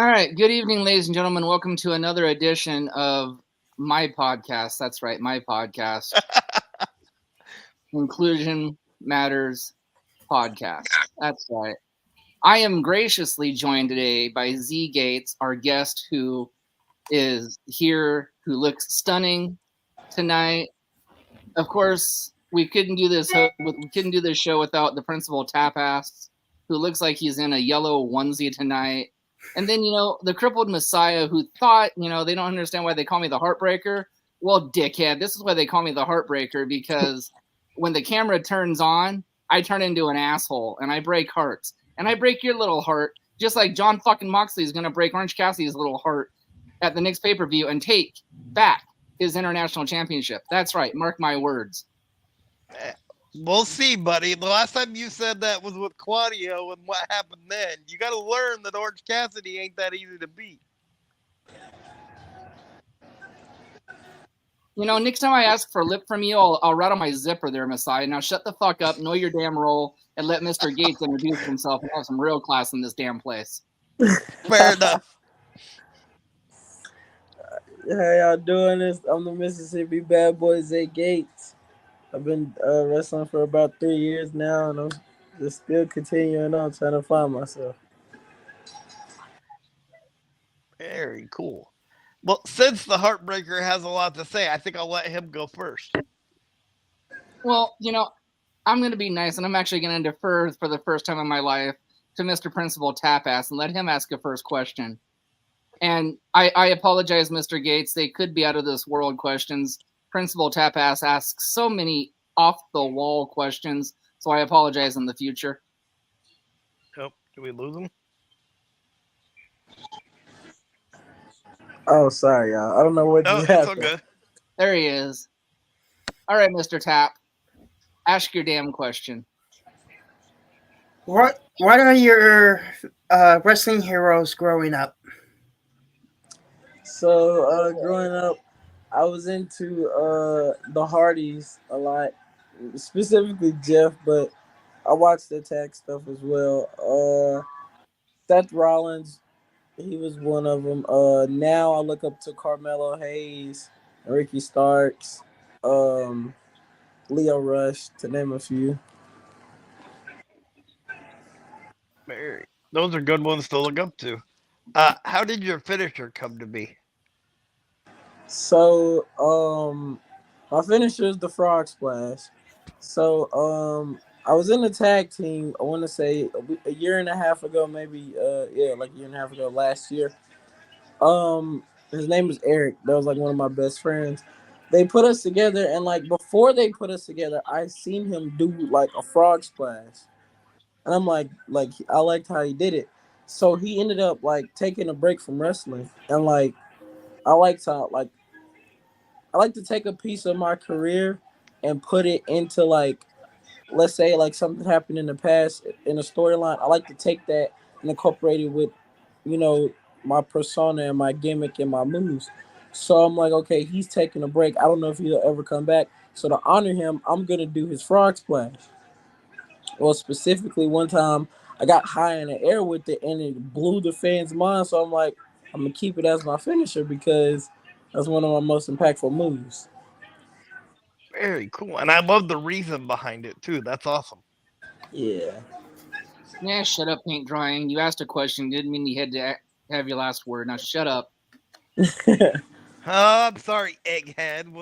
All right. Good evening, ladies and gentlemen. Welcome to another edition of my podcast. That's right, my podcast. Inclusion Matters Podcast. That's right. I am graciously joined today by Zae Gates, our guest who is here, who looks stunning tonight. Of course, we couldn't do this show without the principal Tapass, who looks like he's in a yellow onesie tonight. And then, the crippled Messiah who thought, they don't understand why they call me the Heartbreaker. Well, dickhead, this is why they call me the Heartbreaker, because when the camera turns on, I turn into an asshole and I break hearts. And I break your little heart, just like John fucking Moxley is going to break Orange Cassidy's little heart at the next pay-per-view and take back his international championship. That's right. Mark my words. We'll see, buddy. The last time you said that was with Claudio, and what happened then? You got to learn that Orange Cassidy ain't that easy to beat. Next time I ask for lip from you, I'll rattle my zipper there, Messiah. Now shut the fuck up, know your damn role, and let Mr. Gates introduce himself and have some real class in this damn place. Fair enough. How y'all doing? I'm the Mississippi bad boy, Zae Gates. I've been wrestling for about 3 years now, and I'm just still continuing on trying to find myself. Very cool. Well, since the Heartbreaker has a lot to say, I think I'll let him go first. Well, I'm going to be nice, and I'm actually going to defer for the first time in my life to Mr. Principal Tapass and let him ask a first question. And I apologize, Mr. Gates. They could be out of this world questions. Principal Tapass asks so many off-the-wall questions, so I apologize in the future. Oh, did we lose him? Oh, sorry, y'all. I don't know what just happened. It's all good. There he is. All right, Mr. Tap. Ask your damn question. What are your wrestling heroes growing up? So, growing up, I was into the Hardys a lot, specifically Jeff, but I watched the tag stuff as well. Seth Rollins, he was one of them. Now I look up to Carmelo Hayes, Ricky Starks, Leo Rush, to name a few. Those are good ones to look up to. How did your finisher come to be? So, my finisher is the Frog Splash. So, I was in the tag team, I want to say a year and a half ago, maybe, like a year and a half ago, last year. His name was Eric. That was like one of my best friends. They put us together, and like before they put us together, I seen him do like a frog splash, and I'm like I liked how he did it. So he ended up like taking a break from wrestling, and like I liked how I like to take a piece of my career and put it into like, let's say like something happened in the past in a storyline. I like to take that and incorporate it with, you know, my persona and my gimmick and my moves. So I'm like, okay, he's taking a break. I don't know if he'll ever come back. So to honor him, I'm gonna do his frog splash. Well, specifically one time I got high in the air with it and it blew the fans' mind. So I'm like, I'm gonna keep it as my finisher because that's one of my most impactful moves. Very cool. And I love the reason behind it too. That's awesome. Yeah. Yeah, shut up, paint drying. You asked a question. Didn't mean you had to have your last word. Now shut up. I'm sorry, Egghead.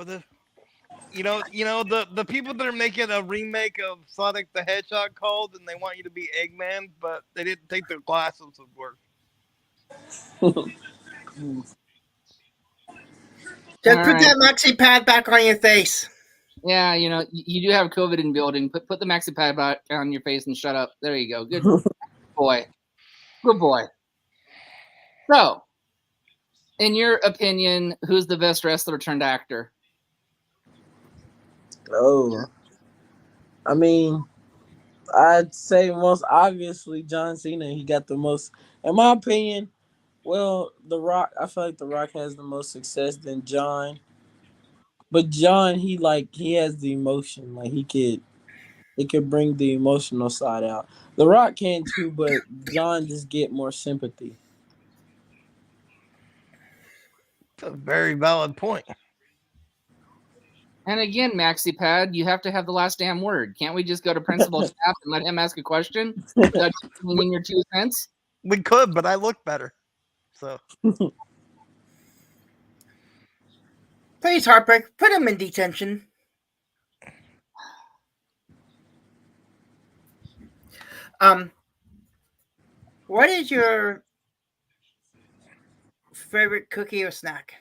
The people that are making a remake of Sonic the Hedgehog called, and they want you to be Eggman, but they didn't think their glasses would work. Just put that maxi pad back on your face. Yeah, you do have COVID in building. Put the maxi pad back on your face and shut up. There you go. Good boy. Good boy. So, in your opinion, who's the best wrestler turned actor? Oh, I mean, I'd say most obviously John Cena. He got the most, in my opinion. Well, The Rock. I feel like The Rock has the most success than John. But John, he has the emotion. Like he could bring the emotional side out. The Rock can too, but John just get more sympathy. That's a very valid point. And again, MaxiPad, you have to have the last damn word. Can't we just go to Principal Tap and let him ask a question without you putting in your 2 cents? We could, but I look better. So Please, Heartbreak, put him in detention. What is your favorite cookie or snack?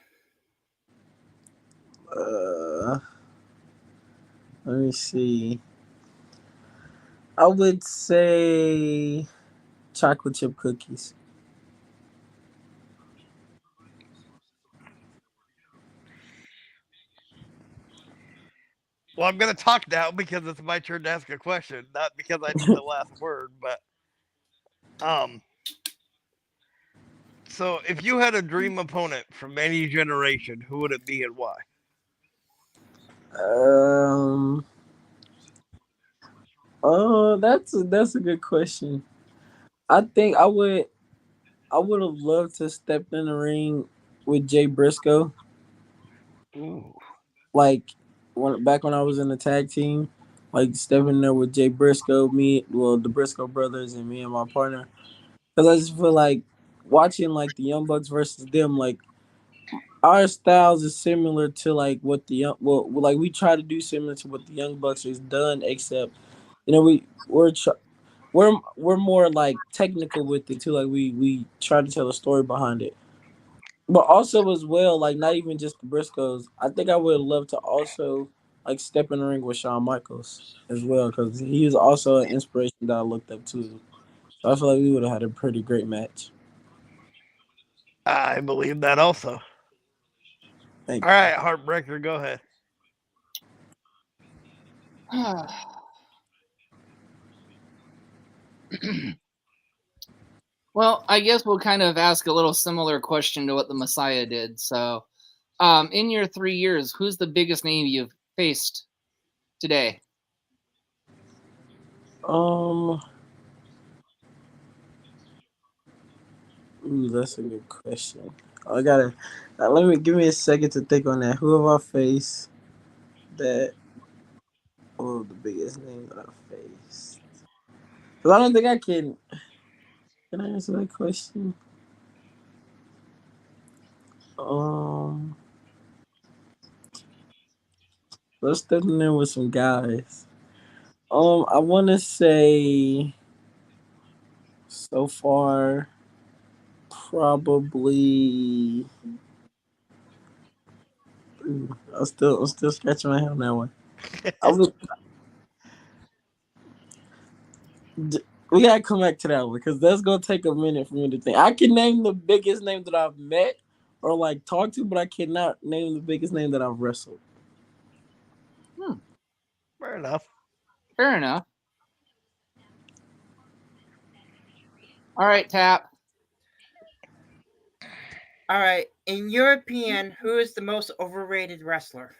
Let me see. I would say chocolate chip cookies. well, I'm gonna talk now because it's my turn to ask a question, not because I need the last word, but um so if you had a dream opponent from any generation, who would it be and why? Um. Oh, that's a good question. I think I would have loved to step in the ring with Jay Briscoe, Ooh. like back when I was in the tag team, like stepping there with Jay Briscoe, the Briscoe brothers, and me and my partner. Because I just feel like watching like the Young Bucks versus them, like our styles is similar to like what the young like we try to do similar to what the Young Bucks has done, except we're more like technical with it too. Like we try to tell a story behind it, but also as well, like not even just the Briscoes. I think I would love to also like step in the ring with Shawn Michaels as well because he was also an inspiration that I looked up to. So I feel like we would have had a pretty great match. I believe that also. Thank All right, Heartbreaker, go ahead. Well, I guess we'll kind of ask a little similar question to what the Messiah did. So, in your 3 years, who's the biggest name you've faced today? you. Ooh, that's a good question. I gotta let me give me a second to think on that. Who have I faced that? Oh, the biggest name that I faced. Because I don't think I can. Can I answer that question? Um, let's step in there with some guys. I want to say so far probably. I'm still scratching my head on that one. I was, we gotta come back to that one because that's gonna take a minute for me to think. I can name the biggest name that I've met or like talked to, but I cannot name the biggest name that I've wrestled. Hmm, Fair enough. fair enough. All right, Tap. All right. In your opinion, who is the most overrated wrestler?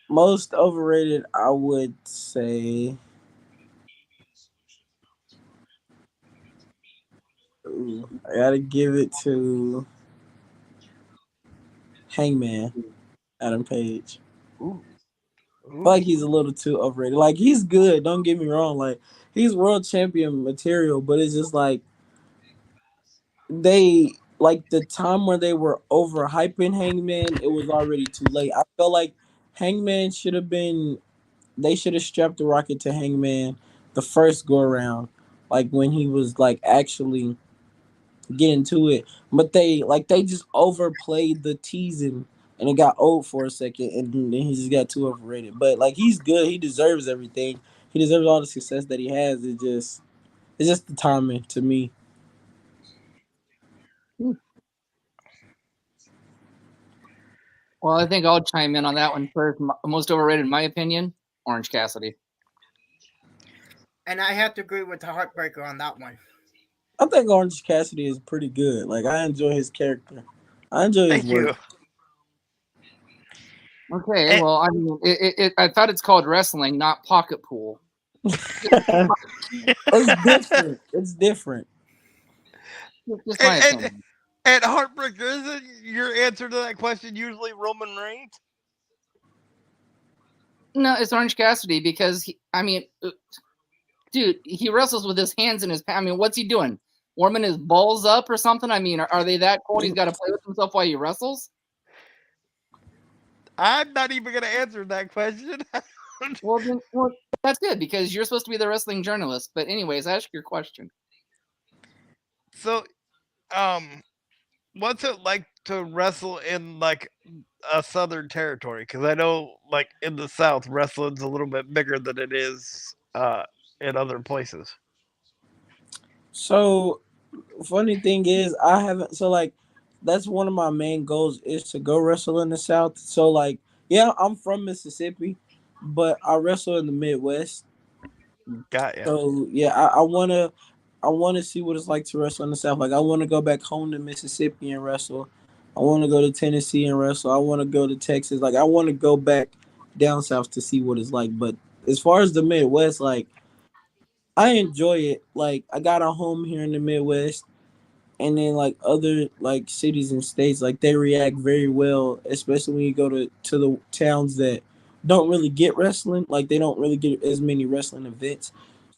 Most overrated, I would say. I gotta give it to Hangman Adam Page. Ooh. I feel like he's a little too overrated. Like he's good, don't get me wrong. Like he's world champion material, but it's just like they like the time where they were overhyping Hangman, it was already too late. I felt like Hangman should have been they should have strapped the rocket to Hangman the first go around, like when he was like actually getting to it. But they just overplayed the teasing and it got old for a second and then he just got too overrated. But like he's good, he deserves everything. He deserves all the success that he has. It's just the timing to me. Hmm. Well, I think I'll chime in on that one first. Most overrated, in my opinion, Orange Cassidy. And I have to agree with the Heartbreaker on that one. I think Orange Cassidy is pretty good. Like I enjoy his character. I enjoy his Thank work. you. Okay, And, well, I mean, I thought it's called wrestling, not pocket pool. It's different. It's different. Just and, my and, opinion. and Heartbreaker, isn't your answer to that question usually Roman Reigns? No, it's Orange Cassidy because I mean, dude, he wrestles with his hands in his. I mean, what's he doing? Warming his balls up or something? I mean, are they that cold? He's got to play with himself while he wrestles. I'm not even going to answer that question. Well, that's good because you're supposed to be the wrestling journalist. But anyways, ask your question. So, um, what's it like to wrestle in like a southern territory? Because I know, like in the South, wrestling's a little bit bigger than it is in other places. So funny thing is, I haven't. So like, that's one of my main goals is to go wrestle in the South. So like, yeah, I'm from Mississippi, but I wrestle in the Midwest. Got ya. So yeah, I wanna see what it's like to wrestle in the South. Like I wanna go back home to Mississippi and wrestle. I wanna go to Tennessee and wrestle. I wanna go to Texas. Like I wanna go back down south to see what it's like. But as far as the Midwest, like I enjoy it. Like I got a home here in the Midwest, and then like other like cities and states, like they react very well, especially when you go to the towns that don't really get wrestling. Like they don't really get as many wrestling events.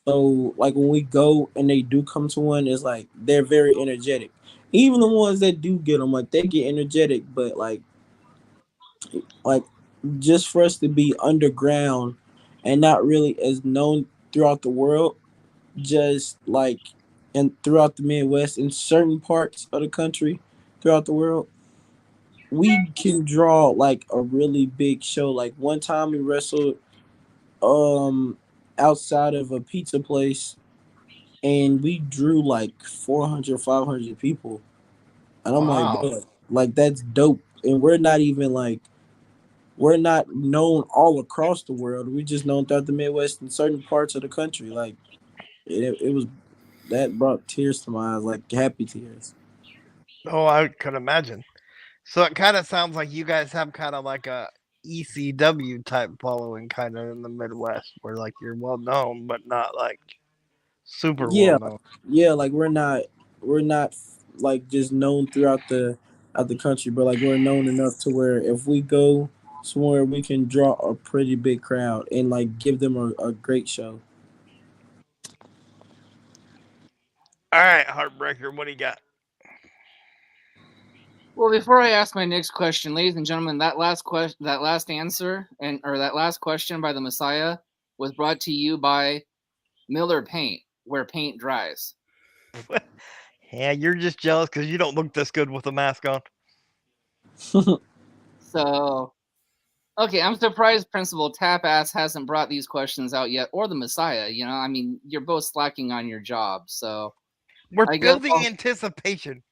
So like when we go and they do come to one, it's like they're very energetic. Even the ones that do get them, like they get energetic, but like just for us to be underground and not really as known throughout the world, just like and throughout the Midwest in certain parts of the country, throughout the world, we can draw like a really big show. Like one time we wrestled um outside of a pizza place and we drew like 400, 500 people. And I'm like, Wow. bro, like that's dope. And we're not known all across the world. We're just known throughout the Midwest and certain parts of the country. Like it was that brought tears to my eyes, like happy tears. Oh, I could imagine. So it kind of sounds like you guys have kind of like a ECW type following, kind of in the Midwest, where like you're well known, but not like super well Yeah, known. yeah, like we're not like just known throughout the out the country, but like we're known enough to where if we go somewhere we can draw a pretty big crowd and like give them a great show. All right, Heartbreaker, what do you got? Well, before I ask my next question, ladies and gentlemen, that last answer, or that last question by the Messiah was brought to you by Miller Paint, where paint dries. Yeah, you're just jealous because you don't look this good with a mask on. So, okay, I'm surprised Principal Tapass hasn't brought these questions out yet, or the Messiah. You know, I mean, you're both slacking on your job, so We're I guess building anticipation.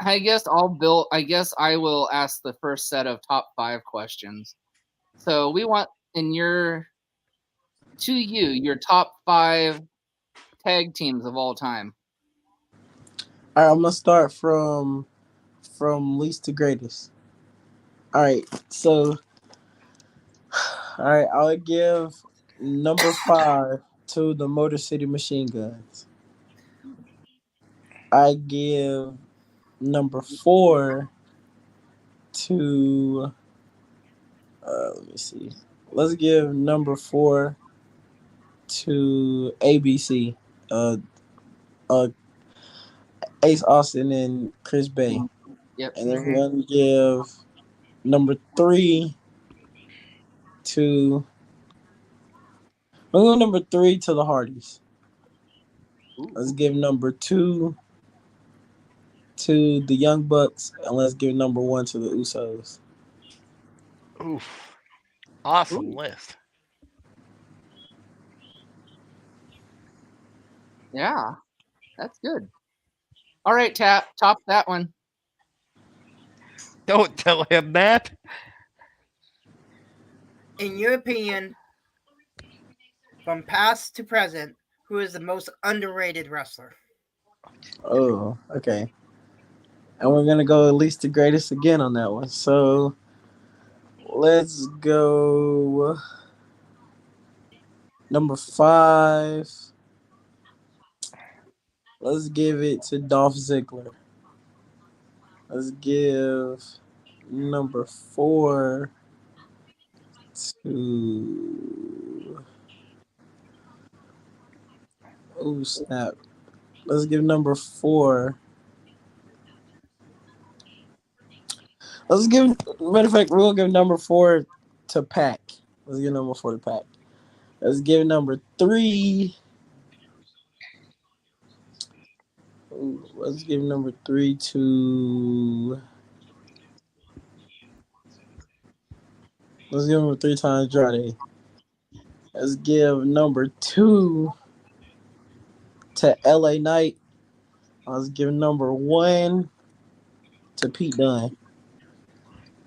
I guess I will ask the first set of top 5 questions. So we want in your top 5 tag teams of all time. All right, I'm gonna start from least to greatest. All right, so all right, I'll give number 5 to the Motor City Machine Guns. I give number 4 to let me see. Let's give number 4 to ABC. Uh, uh, Ace Austin and Chris Bay, Yep. and then we're Hmm. gonna give number 3 to we're going number 3 to the Hardys. Let's Ooh. give number 2 to the Young Bucks, and let's give number 1 to the Usos. Oof. Awesome Ooh. list. Yeah, that's good. All right, top that one. Don't tell him that. In your opinion, from past to present, who is the most underrated wrestler? Oh, okay. And we're gonna go at least the greatest again on that one. So let's go. Number 5. Let's give it to Dolph Ziggler. Let's give number 4 to. Oh snap! Let's give number 4. Let's give. Matter of fact, we'll give number 4 to Pac. Let's give number 4 to Pac. Let's give number 3. Let's give number 3 to. Let's give number 3 to Andrade. Let's give number 2 to LA Knight. Let's give number 1 to Pete Dunne.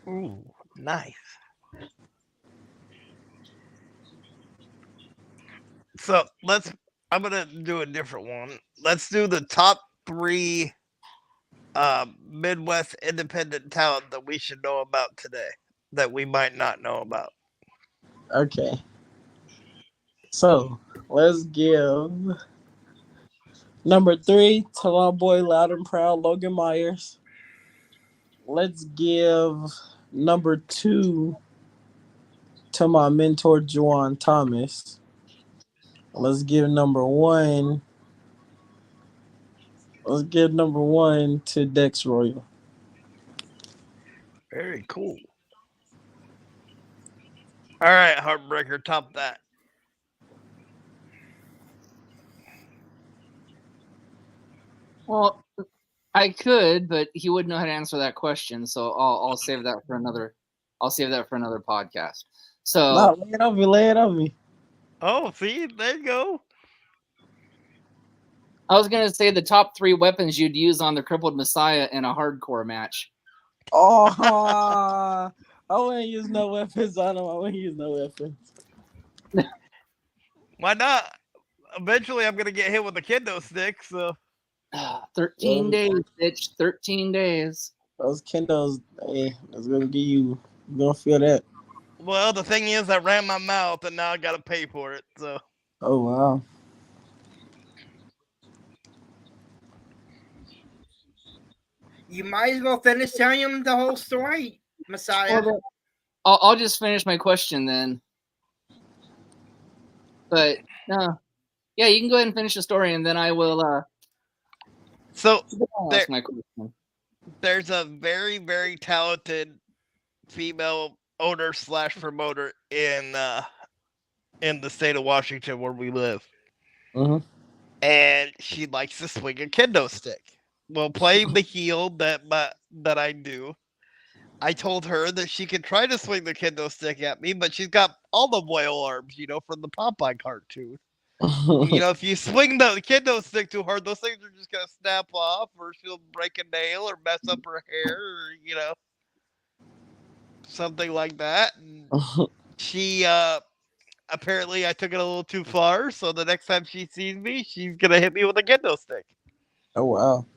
Ooh, nice. So I'm gonna do a different one. Let's do the top 3 Midwest independent talent that we should know about today that we might not know about. Okay. So let's give number 3 to my boy Loud and Proud Logan Myers. Let's give number 2 to my mentor Juwan Thomas. Let's give number 1. Let's give number 1 to Dex Royal. Very cool. All right, Heartbreaker, top that. Well, I could, but he wouldn't know how to answer that question, so I'll save that for another. I'll save that for another podcast. So No, lay it on me. Lay it on me. Oh, see, there you go. I was gonna say the top 3 weapons you'd use on the crippled Messiah in a hardcore match. Oh, I wouldn't use no weapons on him. I wouldn't use no weapons. Why not? Eventually, I'm gonna get hit with a kendo stick. So 13 days, bitch. 13 days. Those kendos, hey, that's gonna give you. You're gonna feel that. well, the thing is, I ran my mouth, and now I gotta pay for it. So Oh wow. You might as well finish telling him the whole story, Messiah. Well, I'll just finish my question then. But no, yeah, you can go ahead and finish the story, and then I will. so Ask my question. there's a very very talented female owner slash promoter in the state of Washington where we live, Mm-hmm. and she likes to swing a kendo stick. Well, playing the heel that I do, I told her that she could try to swing the kendo stick at me, but she's got olive oil arms, from the Popeye cartoon. If you swing the kendo stick too hard, those things are just gonna snap off, or she'll break a nail, or mess up her hair, or something like that. And she apparently I took it a little too far, so the next time she sees me, she's gonna hit me with a kendo stick. Oh wow.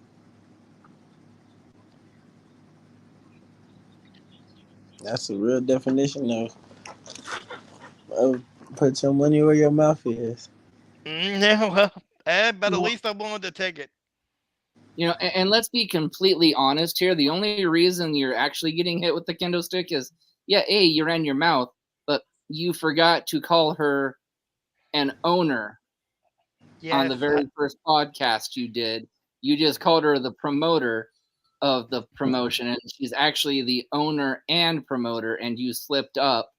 That's a real definition of put your money where your mouth is. Yeah, well, but at least I'm willing to take it. And let's be completely honest here. The only reason you're actually getting hit with the kendo stick is, you ran your mouth, but you forgot to call her an owner on the very first podcast you did. You just called her the promoter of the promotion, and she's actually the owner and promoter, and you slipped up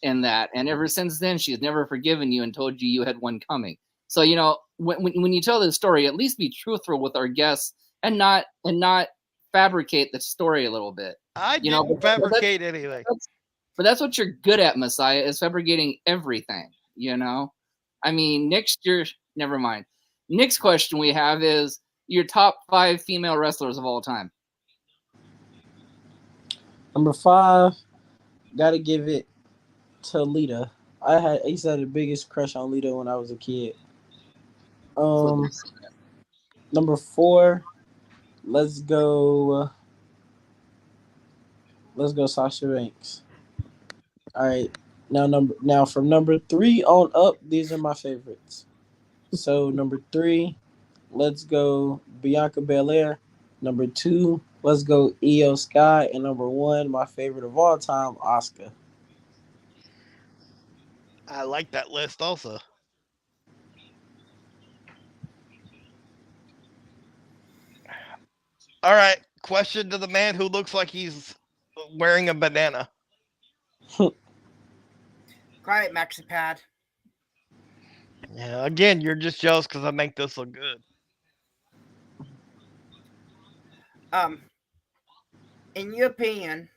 in that. And ever since then, she's never forgiven you and told you had one coming. So, when you tell this story, at least be truthful with our guests and not fabricate the story a little bit. I didn't fabricate anything. But that's what you're good at, Messiah, is fabricating everything, I mean, never mind. Next question we have is your top 5 female wrestlers of all time. Number 5, gotta give it to Lita. I used to have the biggest crush on Lita when I was a kid. Number 4, let's go Sasha Banks. All right. Now from number 3 on up, these are my favorites. So number 3, let's go Bianca Belair. Number 2, let's go Io Sky, and number 1, my favorite of all time, Asuka. I like that list also. All right, question to the man who looks like he's wearing a banana. Quiet, MaxiPad. Yeah, again, you're just jealous because I make this look good. Um, in your opinion,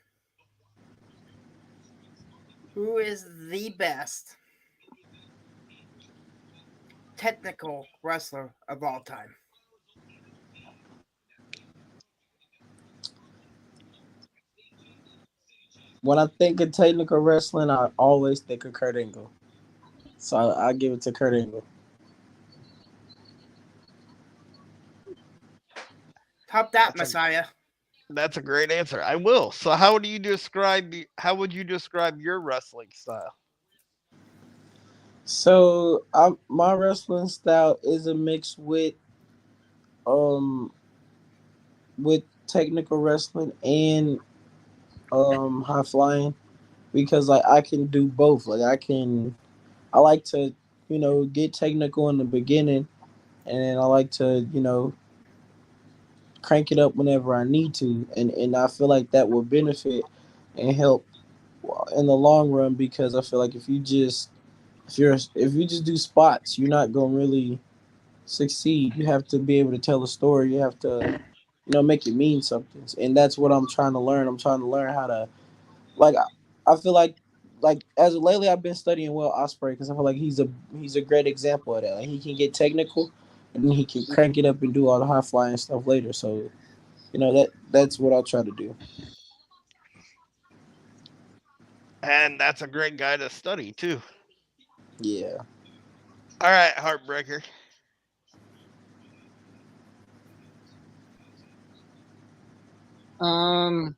who is the best technical wrestler of all time? When I think of technical wrestling, I always think of Kurt Angle. So I give it to Kurt Angle. Top that, That's a Messiah. that's a great answer. I will. So how would you describe your wrestling style? So my wrestling style is a mix um with technical wrestling and high flying, because like I can do both. I like to, get technical in the beginning, and then I like to, crank it up whenever I need to, and I feel like that will benefit and help in the long run, because I feel like if you just do spots, you're not gonna really succeed. You have to be able to tell a story. You have to, make it mean something, and that's what I'm trying to learn. I'm trying to learn how to, like, I feel like as of lately I've been studying Will Ospreay, because I feel like he's a great example of that. Like, he can get technical, and then he can crank it up and do all the high flying stuff later. So that's what I'll try to do. And that's a great guy to study too. Yeah. All right, heartbreaker. Um,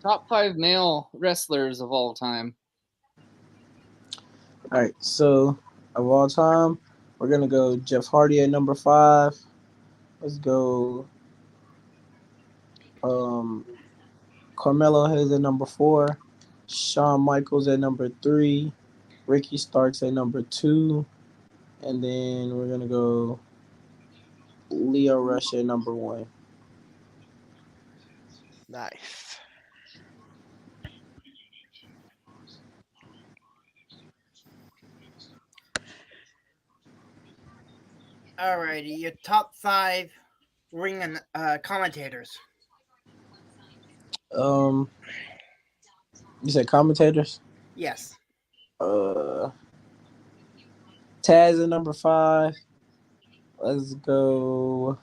top 5 male wrestlers of all time. All right. So of all time, we're gonna go Jeff Hardy at number 5. Let's go. Um, Carmelo Hayes at number 4. Shawn Michaels at number 3. Ricky Starks at number 2. And then we're gonna go Leo Rush at number 1. Nice. Alrighty, your top 5 ring and commentators. Um, you said commentators. Yes. Uh, Taz at number 5. Let's go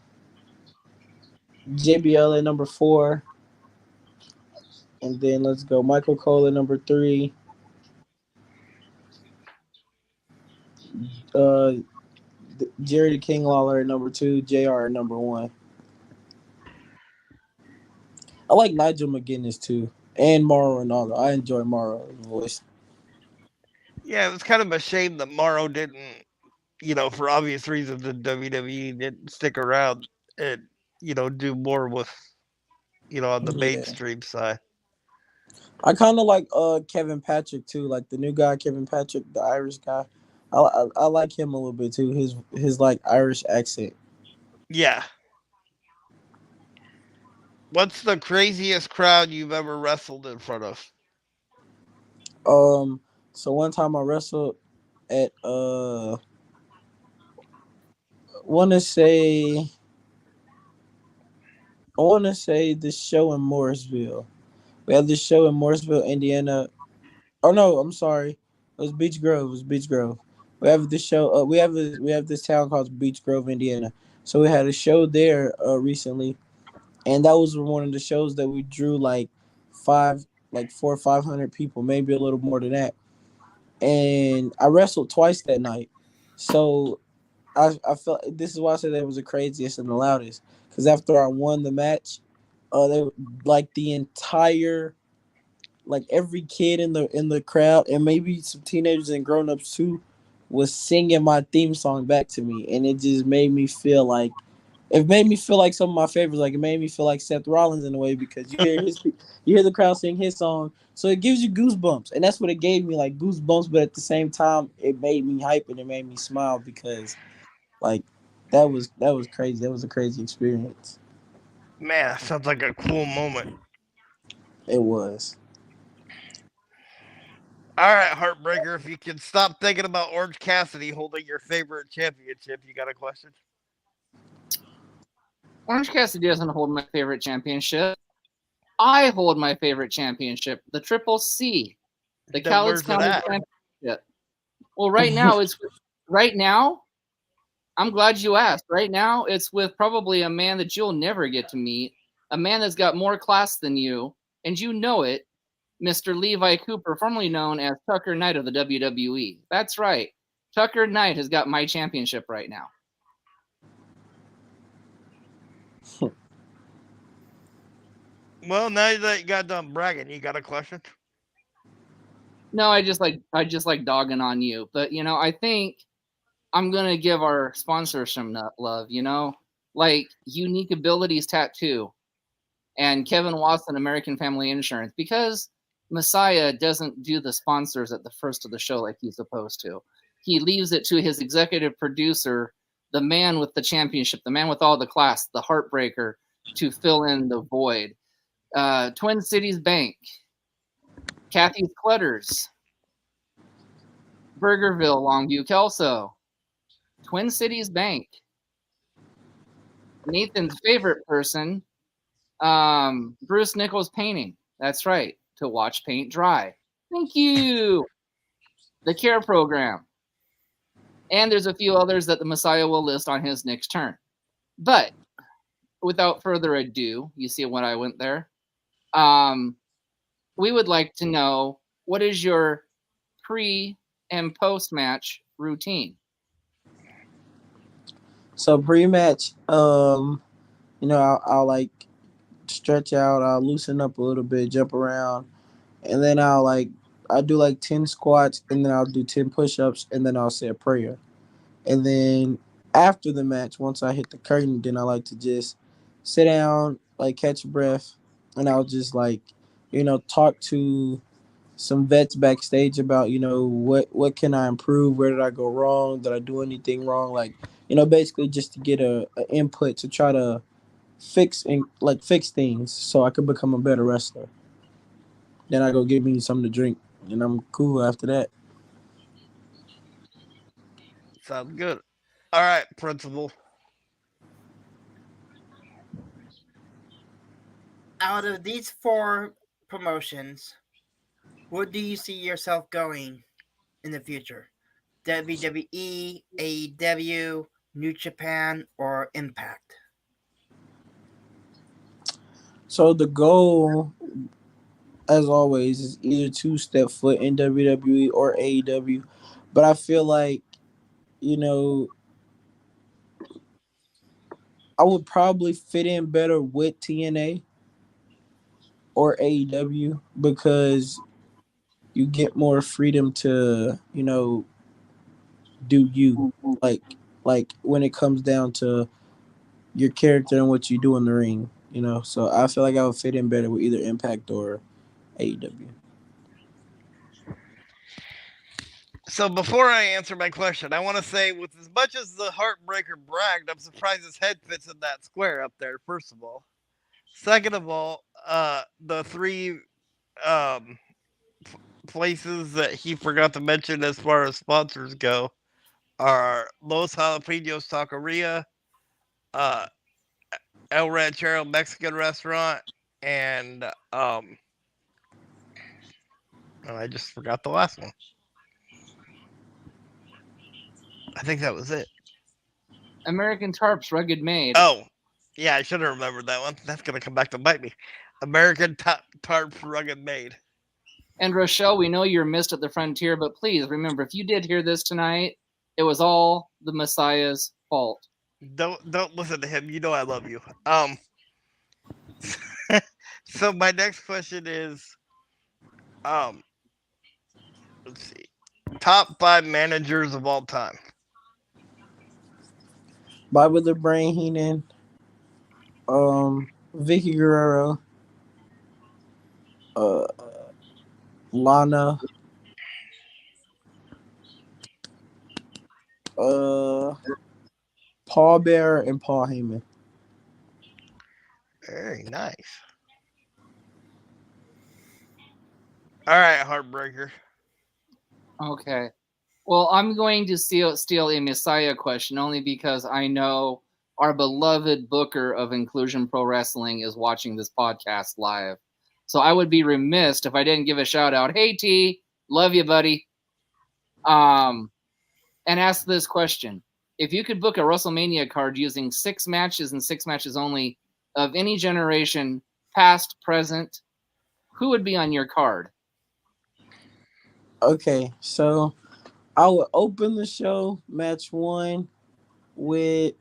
JBL at number 4. And then let's go Michael Cole at number 3. Uh, Jerry the King Lawler at number 2. JR at number 1. I like Nigel McGuinness too, and Mauro Ronaldo. I enjoy Mauro's voice. Yeah, it's kind of a shame that Morrow didn't, for obvious reasons in WWE didn't stick around and, do more with, on the Yeah, mainstream side. I kind of like Kevin Patrick too, like the new guy Kevin Patrick, the Irish guy. I like him a little bit too. His like Irish accent. Yeah. What's the craziest crowd you've ever wrestled in front of? Um, so one time I wrestled at want to say I want to say this show in Morrisville. We had this show in Morrisville, Indiana. Oh no, I'm sorry. It was Beach Grove. It was Beach Grove. We have this show. We have this town called Beach Grove, Indiana. So we had a show there recently, and that was one of the shows that we drew like 400 or 500 people, maybe a little more than that. And I wrestled twice that night. So I felt this is why I said that was the craziest and the loudest, because after I won the match, they like the entire like every kid in the crowd and maybe some teenagers and grown ups too was singing my theme song back to me, and it just made me feel like it made me feel like some of my favorites. Like it made me feel like Seth Rollins in a way because you hear the crowd sing his song, so it gives you goosebumps, and that's what it gave me, like goosebumps. But at the same time, it made me hype and it made me smile because like that was crazy. That was a crazy experience. Man, sounds like a cool moment. It was. All right, Heartbreaker, if you can stop thinking about Orange Cassidy holding your favorite championship, you got a question? Orange Cassidy doesn't hold my favorite championship. I hold my favorite championship, the Triple C, the Then Cowlitz where's it County at? Championship. Well, right now. I'm glad you asked. Right now, it's with probably a man that you'll never get to meet, a man that's got more class than you, and you know it, Mr. Levi Cooper, formerly known as Tucker Knight of the WWE. That's right. Tucker Knight has got my championship right now. Well, now that you got done bragging, you got a question? No, I just like dogging on you, but I think I'm gonna give our sponsor some love. Like Unique Abilities Tattoo and Kevin Watson, American Family Insurance, because Messiah doesn't do the sponsors at the first of the show like he's supposed to. He leaves it to his executive producer, the man with the championship, the man with all the class, the heartbreaker, to fill in the void. Twin Cities Bank, Kathy's Clutters, Burgerville, Longview, Kelso, Twin Cities Bank, Nathan's favorite person, Bruce Nichols Painting. That's right, to watch paint dry. Thank you. The CARE program. And there's a few others that the Messiah will list on his next turn. But without further ado, you see what I went there? We would like to know, what is your pre and post match routine? So pre-match, I'll like stretch out, I'll loosen up a little bit, jump around, and then I'll do like 10 squats, and then I'll do 10 push-ups, and then I'll say a prayer. And then after the match, once I hit the curtain, then I like to just sit down, like catch a breath, and I'll just like, talk to some vets backstage about, what can I improve, where did I go wrong, did I do anything wrong, like, basically just to get a input to try to fix things so I could become a better wrestler. Then I go get me something to drink, and I'm cool after that. Sounds good. All right, Principal. Out of these four promotions, what do you see yourself going in the future? WWE, AEW, New Japan, or Impact? So the goal, as always, is either to step foot in WWE or AEW. But I feel like, you know, I would probably fit in better with TNA or AEW because you get more freedom to, do you. Like when it comes down to your character and what you do in the ring, So I feel like I would fit in better with either Impact or AEW. So before I answer my question, I want to say, with as much as the Heartbreaker bragged, I'm surprised his head fits in that square up there. First of all, second of all, the three um, places that he forgot to mention as far as sponsors go are Los Jalapenos Taqueria, uh, El Ranchero Mexican Restaurant, and I just forgot the last one. I think that was it. American Tarps Rugged Made. Oh, yeah, I should have remembered that one. That's gonna come back to bite me. American Tarp Rugged Made. And Rochelle, we know you're missed at the frontier, but please remember, if you did hear this tonight, it was all the Messiah's fault. Don't listen to him. You know I love you. So my next question is, um, let's see, top five managers of all time. Bobby the Brain Heenan, Vicky Guerrero, uh, Lana, uh, Paul Bearer, and Paul Heyman. Very nice. All right, Heartbreaker. Okay. Well, I'm going to steal a Messiah question only because I know our beloved booker of Inclusion Pro Wrestling is watching this podcast live. So I would be remiss if I didn't give a shout out. Hey T, love you, buddy. Um, and ask this question: if you could book a WrestleMania card using 6 matches and 6 matches only of any generation, past, present, who would be on your card? Okay, so I would open the show match one with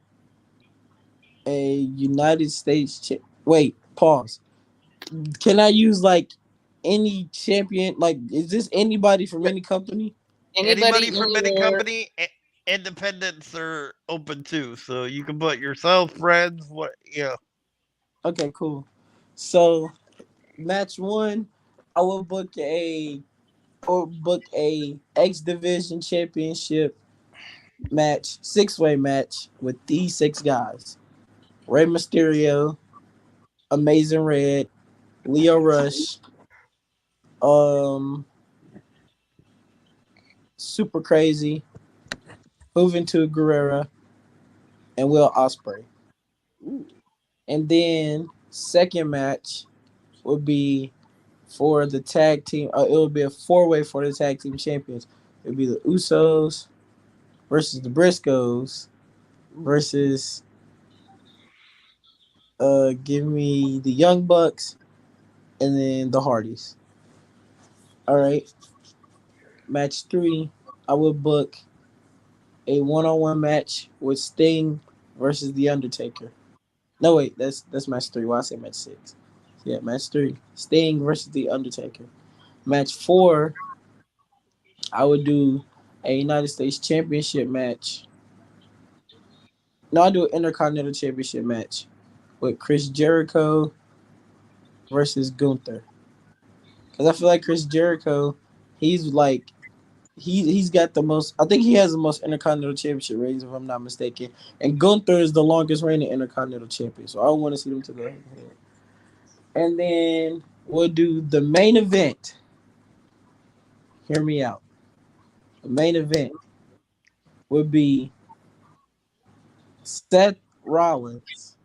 a United States. Wait, pause. Can I use like any champion? Like, is this anybody from any company? Anybody, Anybody from any anywhere, company, independents are open too. So you can put yourself, friends, what, Okay, cool. So match one, I will book a X Division Championship match, 6-way match with these 6 guys: Rey Mysterio, Amazing Red, Leo Rush, um, Super Crazy, Juventud Guerrera, and Will Ospreay. And then second match would be for the tag team. It would be a 4-way for the tag team champions. It would be the Usos versus the Briscoes versus give me the Young Bucks and then the Hardys. All right. Match three, I would book a one-on-one match with Sting versus the Undertaker. No, wait, that's match three. Why I say match six? Yeah, match three, Sting versus the Undertaker. Match four, I would do a United States Championship match. No, I do an Intercontinental Championship match with Chris Jericho versus Gunther. Because I feel like Chris Jericho, he's like he's got the most. I think he has the most Intercontinental Championship reigns, if I'm not mistaken. And Gunther is the longest reigning Intercontinental Champion. So I want to see them to the head. And then we'll do the main event. Hear me out. The main event would be Seth Rollins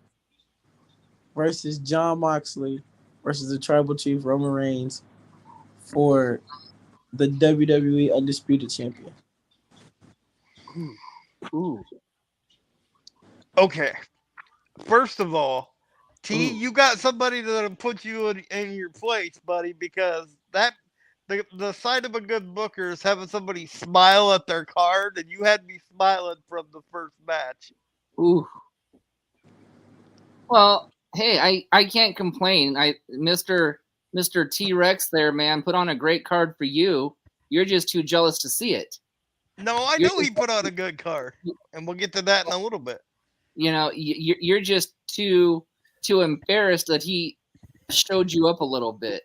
versus John Moxley versus the Tribal Chief Roman Reigns for the WWE Undisputed Champion. Ooh, ooh, Okay. First of all, T, ooh. you got somebody that'll put you in your place, buddy, because the sign of a good booker is having somebody smile at their card, and you had me smiling from the first match. Ooh. Well, hey, I can't complain. Mister T Rex there, man, put on a great card for you. You're just too jealous to see it. No, I You're know he just, put on a good card, and we'll get to that in a little bit. you're just too embarrassed that he showed you up a little bit.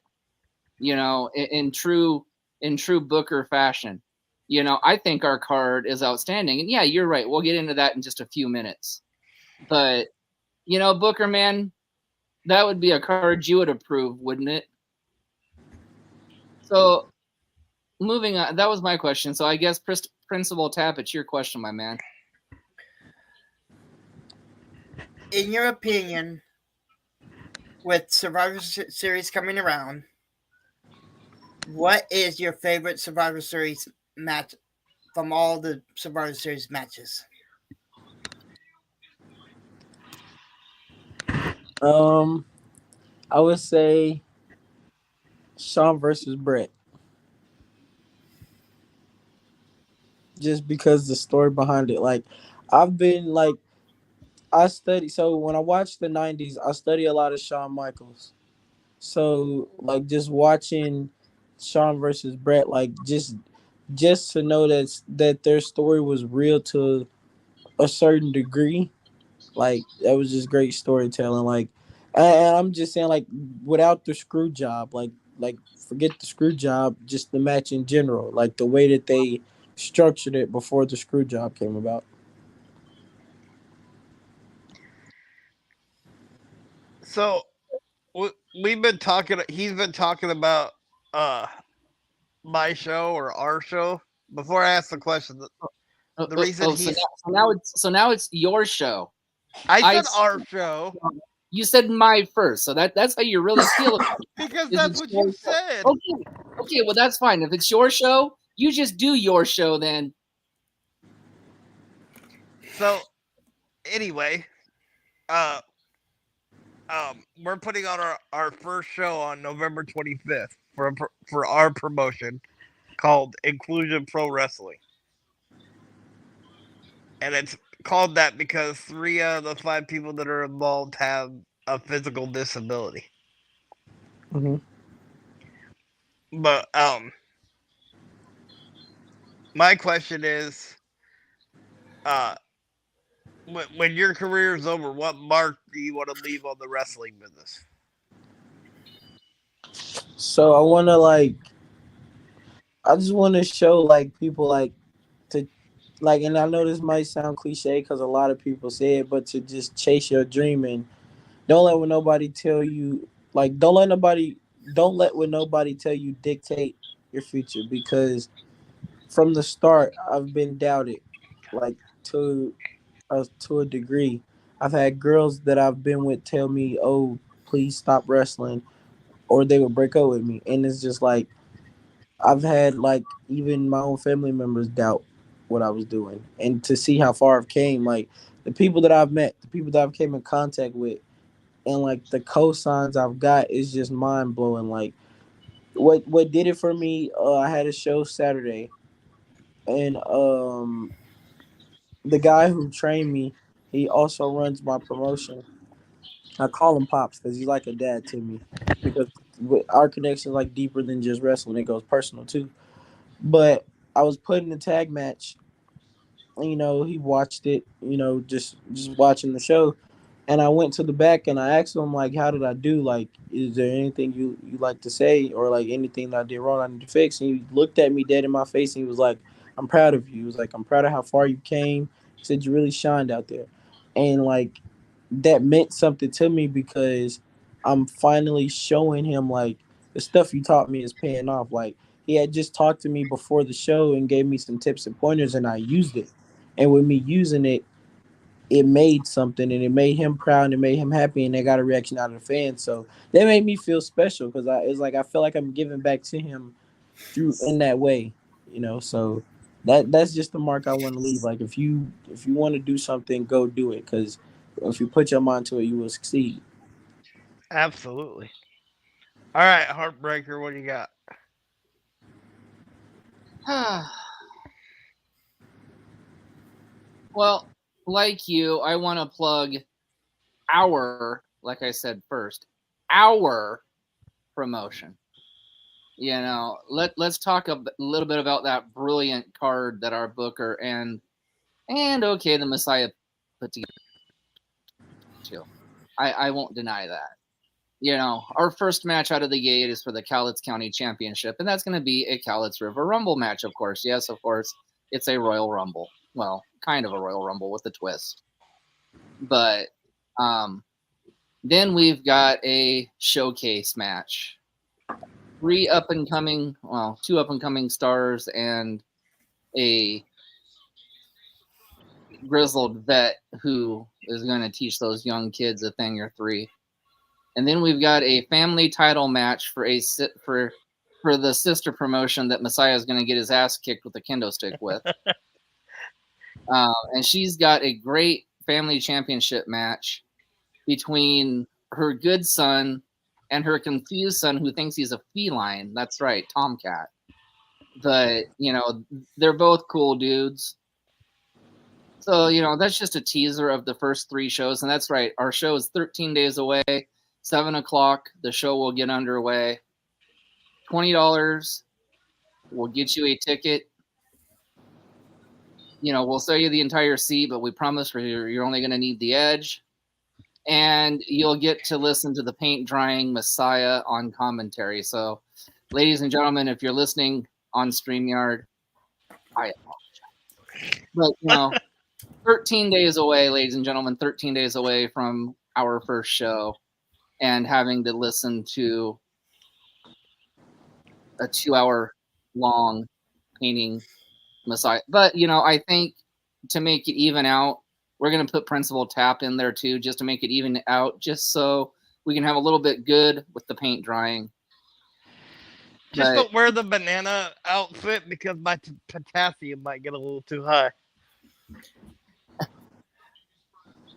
In true Booker fashion. I think our card is outstanding, and yeah, you're right. We'll get into that in just a few minutes. But Booker, man, that would be a card you would approve, wouldn't it? So moving on, that was my question. So I guess Principal Tap, it's your question, my man. In your opinion, with Survivor Series coming around, what is your favorite Survivor Series match from all the Survivor Series matches? Um, I would say Shawn versus Brett, just because the story behind it. Like, I've been like I study. So when I watch the '90s, I study a lot of Shawn Michaels. So like just watching Sean versus Brett, like just to know that their story was real to a certain degree, like that was just great storytelling. Like, and I'm just saying, like, without the screw job, like forget the screw job, just the match in general, like the way that they structured it before the screw job came about. So we've been talking. He's been talking about uh my show or our show. Before I ask the question, the reason So now it's your show. I I said our show You said my first, so that's how you really feel about it. because Is that's it's what your you show. said. Okay, well that's fine. If it's your show, you just do your show then. So anyway, uh, we're putting on our first show on November 25th for our promotion called Inclusion Pro Wrestling, and it's called that because 3 of the 5 people that are involved have a physical disability. Hmm. But my question is, uh, when your career is over, what mark do you want to leave on the wrestling business? So I just want to show like people like to like, and I know this might sound cliche because a lot of people say it, but to just chase your dream and don't let what nobody tell you. Like, don't let what nobody tell you dictate your future because from the start I've been doubted, like to a degree. I've had girls that I've been with tell me, "Oh, please stop wrestling," or they would break up with me, and it's just like I've had like even my own family members doubt what I was doing, and to see how far I've came, like the people that I've met, the people that I've came in contact with, and like the cosigns I've got is just mind blowing. Like what did it for me? I had a show Saturday, and the guy who trained me, he also runs my promotion. I call him Pops because he's like a dad to me, because our connection is like deeper than just wrestling. It goes personal too. But I was put in a tag match. He watched it. Just watching the show, and I went to the back and I asked him like, "How did I do? Like, is there anything you like to say or like anything that I did wrong I need to fix?" And he looked at me dead in my face and he was like, "I'm proud of you." He was like, "I'm proud of how far you came." He said, "You really shined out there," and like that meant something to me because I'm finally showing him like the stuff you taught me is paying off. Like he had just talked to me before the show and gave me some tips and pointers, and I used it. And with me using it, it made something, and it made him proud, and it made him happy, and they got a reaction out of the fans. So that made me feel special because it's like I feel like I'm giving back to him through in that way. So that's just the mark I want to leave. Like if you want to do something, go do it because if you put your mind to it, you will succeed. Absolutely. All right, Heartbreaker, what do you got? Well, like you, I want to plug like I said first, our promotion. Let's talk a little bit about that brilliant card that our booker and okay, the Messiah put together too. I won't deny that. Our first match out of the gate is for the Cowlitz County Championship, and that's going to be a Cowlitz River Rumble match, of course. Yes, of course, it's a Royal Rumble. Well, kind of a Royal Rumble with a twist. But um, then we've got a showcase match. Two up and coming stars and a grizzled vet who is going to teach those young kids a thing or three. And then we've got a family title match for the sister promotion that Messiah is going to get his ass kicked with a kendo stick with. And she's got a great family championship match between her good son and her confused son who thinks he's a feline. That's right, Tomcat. But, they're both cool dudes. So, that's just a teaser of the first 3 shows. And that's right, our show is 13 days away. 7 o'clock, the show will get underway. $20 will get you a ticket. We'll sell you the entire seat, but we promise you're only going to need the edge. And you'll get to listen to the paint drying Messiah on commentary. So, ladies and gentlemen, if you're listening on StreamYard, I apologize. But, 13 days away, ladies and gentlemen, 13 days away from our first show and having to listen to a 2-hour long painting Messiah. But, I think to make it even out, we're going to put Principal Tap in there too, just to make it even out, just so we can have a little bit good with the paint drying. Just don't wear the banana outfit because my potassium might get a little too high.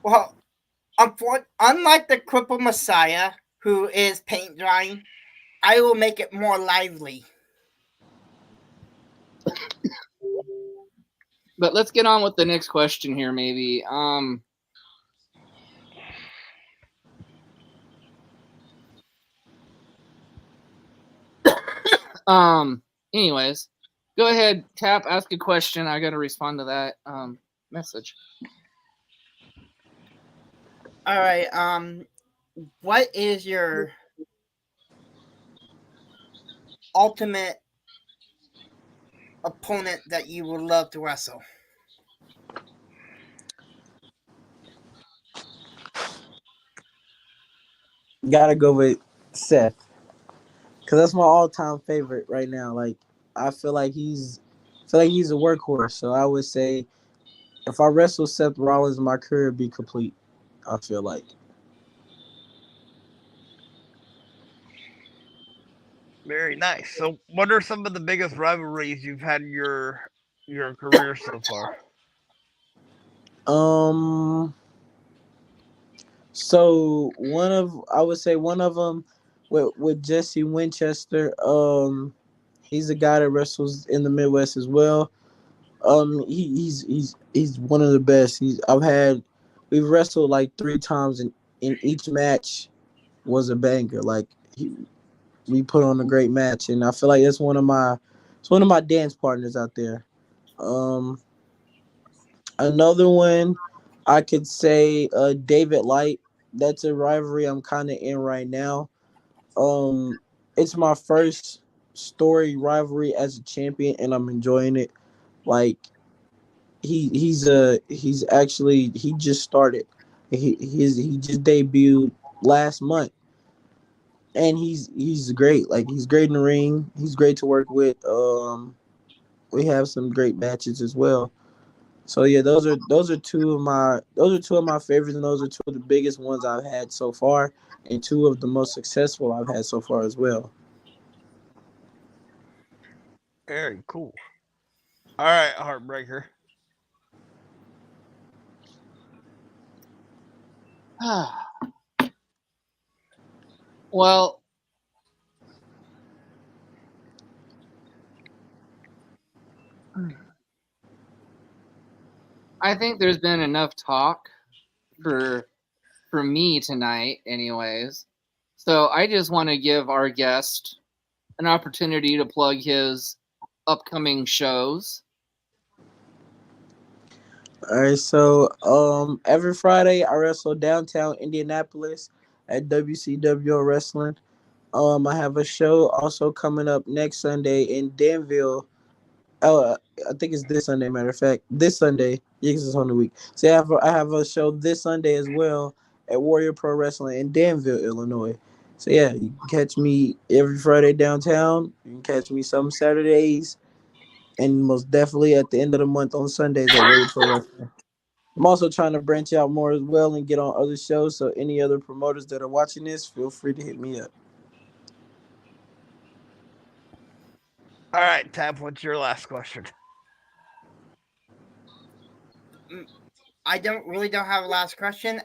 Well, unlike the crippled Messiah, who is paint drying, I will make it more lively. But let's get on with the next question here, maybe. Anyways, go ahead, Tap, ask a question. I got to respond to that message. All right. What is your ultimate opponent that you would love to wrestle? Gotta go with Seth, because that's my all-time favorite right now. Like, I feel like he's a workhorse. So I would say, if I wrestle Seth Rollins, my career would be complete. I feel like. Very nice. So, what are some of the biggest rivalries you've had in your career so far? So I would say one of them with Jesse Winchester. He's a guy that wrestles in the Midwest as well. He's one of the best. We've wrestled like 3 times, and in each match was a banger. Like, we put on a great match, and I feel like it's one of my dance partners out there. Um, Another one I could say, David Light. That's a rivalry I'm kind of in right now. Um, it's my first story rivalry as a champion, and I'm enjoying it. Like, he just started. He just debuted last month, and he's great. Like, he's great in the ring. He's great to work with. We have some great matches as well. So yeah, those are two of my favorites, and those are two of the biggest ones I've had so far, and two of the most successful I've had so far as well. Very cool. All right, Heartbreaker. Well, I think there's been enough talk for me tonight, anyways. So I just want to give our guest an opportunity to plug his upcoming shows. All right, so every Friday I wrestle downtown Indianapolis at WCW Wrestling. I have a show also coming up next Sunday in Danville. Oh, I think it's this Sunday. Matter of fact, this Sunday. Yeah, 'cause it's on the week. So I have a show this Sunday as well at Warrior Pro Wrestling in Danville, Illinois. So yeah, you can catch me every Friday downtown. You can catch me some Saturdays, and most definitely at the end of the month on Sundays at Warrior Pro Wrestling. I'm also trying to branch out more as well and get on other shows. So any other promoters that are watching this, feel free to hit me up. All right, Tap. What's your last question? I don't have a last question,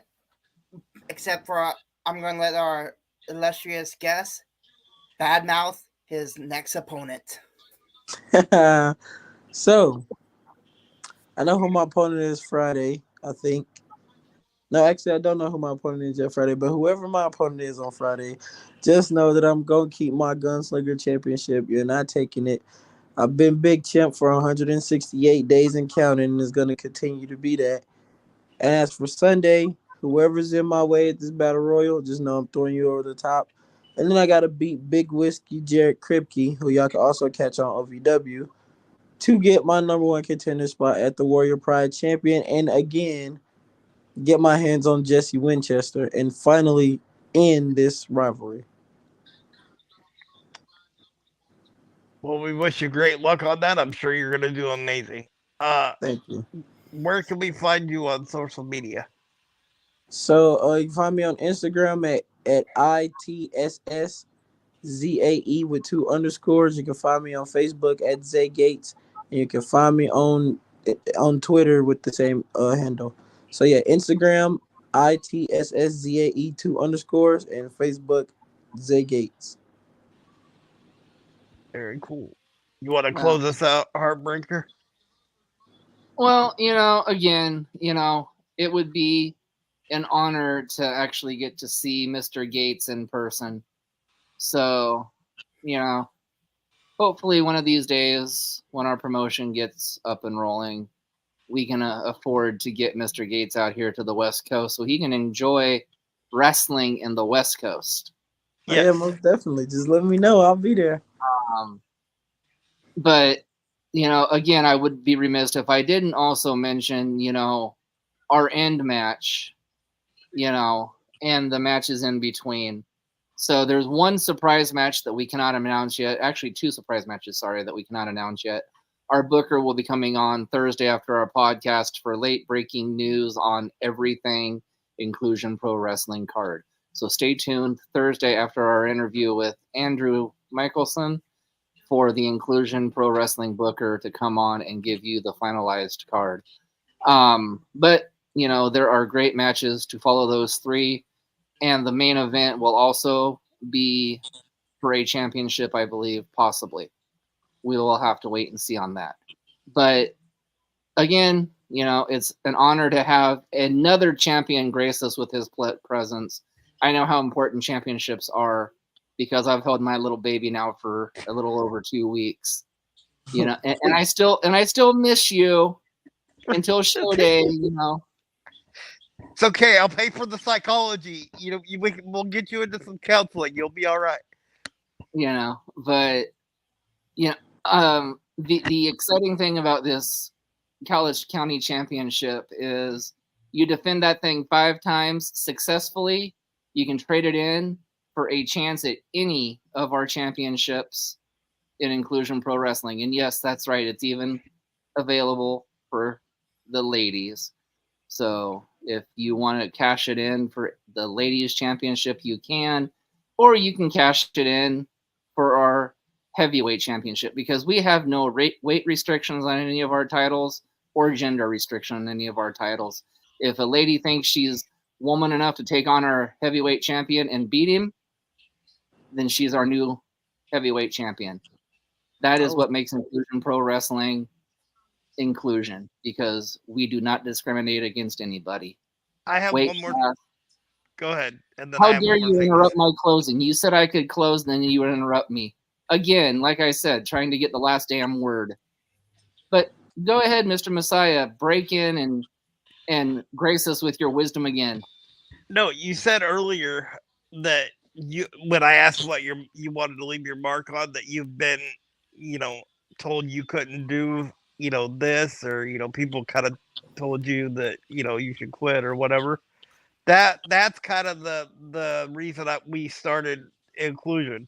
except for I'm going to let our illustrious guest badmouth his next opponent. So I know who my opponent is Friday, I think. No, actually, I don't know who my opponent is yet Friday, but whoever my opponent is on Friday, just know that I'm going to keep my Gunslinger Championship. You're not taking it. I've been big champ for 168 days and counting, and is going to continue to be that. And as for Sunday, whoever's in my way at this battle royal, just know I'm throwing you over the top. And then I got to beat Big Whiskey Jared Kripke, who y'all can also catch on OVW, to get my number one contender spot at the Warrior Pride Champion. And again, get my hands on Jesse Winchester and finally end this rivalry. Well, we wish you great luck on that. I'm sure you're gonna do amazing. Uh, Thank you. where can we find you on social media? So you can find me on Instagram at ITSSZAE with two underscores. You can find me on Facebook at Zae Gates, and you can find me on Twitter with the same handle. So yeah, Instagram ITSSZAE two underscores and Facebook Zae Gates. Very cool. You want to Well, close us out, Heartbreaker? well, again, it would be an honor to actually get to see Mr. Gates in person. So, you know, hopefully one of these days when our promotion gets up and rolling, we can afford to get Mr. Gates out here to the West Coast so he can enjoy wrestling in the West Coast. Oh yeah, Yes. most definitely. Just let me know. I'll be there. Um, but again, I would be remiss if I didn't also mention, our end match, and the matches in between. So there's one surprise match that we cannot announce yet. Actually, two surprise matches, sorry, that we cannot announce yet. Our booker will be coming on Thursday after our podcast for late breaking news on everything Inclusion Pro Wrestling card. So stay tuned Thursday after our interview with Andrew Michelson for the Inclusion Pro Wrestling booker to come on and give you the finalized card. But there are great matches to follow those three, and the main event will also be for a championship, I believe, possibly. We will have to wait and see on that. But again, it's an honor to have another champion grace us with his presence. I know how important championships are because I've held my little baby now for a little over 2 weeks. And I still miss you until show day. It's okay. I'll pay for the psychology. We'll get you into some counseling. You'll be all right. But the exciting thing about this college county championship is you defend that thing 5 times successfully, you can trade it in for a chance at any of our championships in Inclusion Pro Wrestling. And yes, that's right, it's even available for the ladies. So if you want to cash it in for the ladies championship, you can, or you can cash it in for our heavyweight championship, because we have no weight restrictions on any of our titles or gender restriction on any of our titles. If a lady thinks she's woman enough to take on our heavyweight champion and beat him, then she's our new heavyweight champion. That is what makes Inclusion Pro Wrestling inclusion, because we do not discriminate against anybody. I have Wait, one more. Go ahead. And then how I have dare one more you thing. interrupt my closing? You said I could close, then you would interrupt me. Again, like I said, trying to get the last damn word. But go ahead, Mr. Messiah, break in and grace us with your wisdom again. No, you said earlier that when I asked what you wanted to leave your mark on, that you've been, told you couldn't do, this, or people kind of told you that you should quit or whatever. That's kind of the reason that we started Inclusion.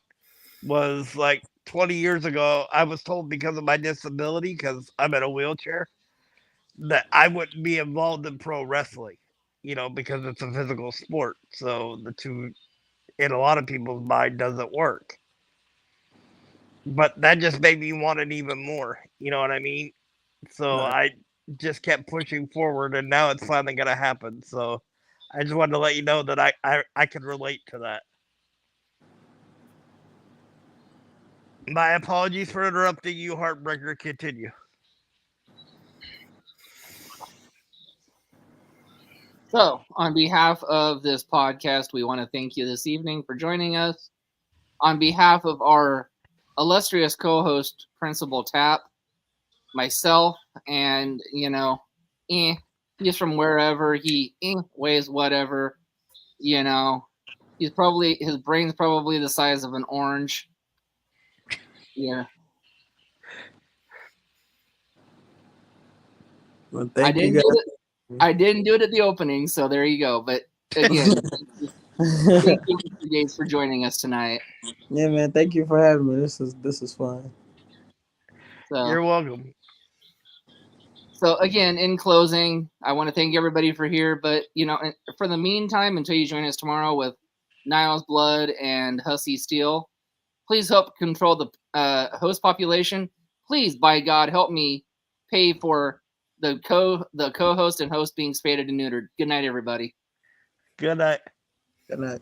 Was like 20 years ago, I was told because of my disability, because I'm in a wheelchair, that I wouldn't be involved in pro wrestling, because it's a physical sport. So the two, in a lot of people's mind, doesn't work. But that just made me want it even more. You know what I mean? So Right. I just kept pushing forward, and now it's finally going to happen. So I just wanted to let you know that I could relate to that. My apologies for interrupting you, Heartbreaker. Continue. So, on behalf of this podcast, we want to thank you this evening for joining us. On behalf of our illustrious co-host, Principal Tap, myself, and he's from wherever, he weighs whatever, his brain's probably the size of an orange. Yeah. Well, thank you guys. I didn't do it at the opening, so there you go. But again, thank you, Mr. Gates, for joining us tonight. Yeah, man. Thank you for having me. This is fun. You're welcome. So again, in closing, I want to thank everybody for here. But for the meantime, until you join us tomorrow with Niles Blood and Hussey Steel, please help control the host population. Please, by God, help me pay for the co-host and host being spaded and neutered. Good night, everybody. Good night. Good night.